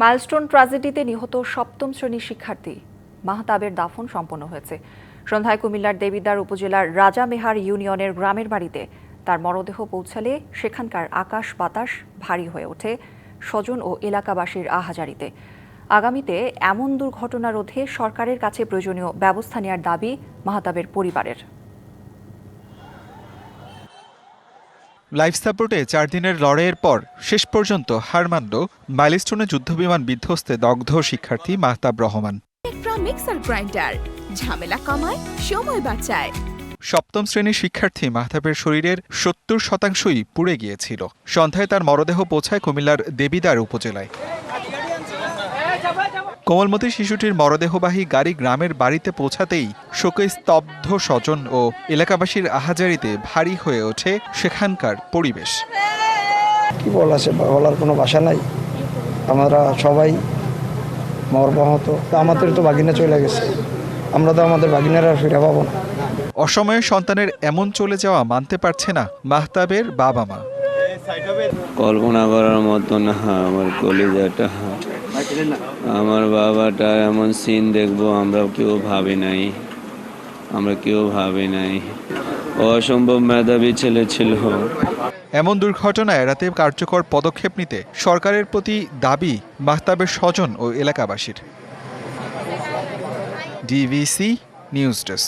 Milestone ট্র্যাজেডিতে নিহত সপ্তম শ্রেণীর শিক্ষার্থী মাহতাবের দাফন সম্পন্ন হয়েছে। সন্ধ্যায় কুমিল্লার দেবিদ্বার উপজেলার রাজামেহার ইউনিয়নের গ্রামের বাড়িতে তার মরদেহ পৌঁছালে সেখানকার আকাশ বাতাস ভারী হয়ে ওঠে স্বজন ও এলাকাবাসীর আহাজারিতে। আগামীতে এমন দুর্ঘটনা রোধে সরকারের কাছে প্রয়োজনীয় ব্যবস্থা নেওয়ার দাবি মাহতাবের পরিবারের। লাইফ সাপোর্টে 4 দিনের লড়াইয়ের পর শেষ পর্যন্ত হার মানল মাইলস্টোনে যুদ্ধবিমান বিধ্বস্তে দগ্ধ শিক্ষার্থী মাহতাব রহমান। মিক্সার গ্রাইন্ডার ঝামেলা কমায়, সময় বাঁচায়। সপ্তম শ্রেণীর শিক্ষার্থী মাহতাবের শরীরের 70% পুড়ে গিয়েছিল। সন্ধ্যায় তার মরদেহ পৌঁছায় কুমিল্লার দেবিদ্বার উপজেলায়। কোমলমতি শিশুটির মরদেহবাহী গাড়ি গ্রামের বাড়িতে পৌঁছাতেই শোকে স্তব্ধ স্বজন ও এলাকাবাসীর আহাজারিতে ভারী হয়ে ওঠে সেখানকার পরিবেশ। কি বলার কোনো ভাষা নাই। আমরা সবাই মর্মাহত। আমাদের তো বাগিনা চলে গেছে, আমরা তো আমাদের বাগিনারা ফিরে পাবো না। অসময়ে সন্তানের এমন চলে যাওয়া মানতে পারছে না মাহতাবের বাবা মা। কল্পনা করার মতো না, আমার কলিজাটা, আমার বাবাটা এমন সিন দেখবো আমরা কেউ ভাবি নাই। অসম্ভব মেধাবী ছেলে ছিল। এমন দুর্ঘটনা এড়াতে কার্যকর পদক্ষেপ নিতে সরকারের প্রতি দাবি মাহতাবের স্বজন ও এলাকাবাসীর। DVC news desk.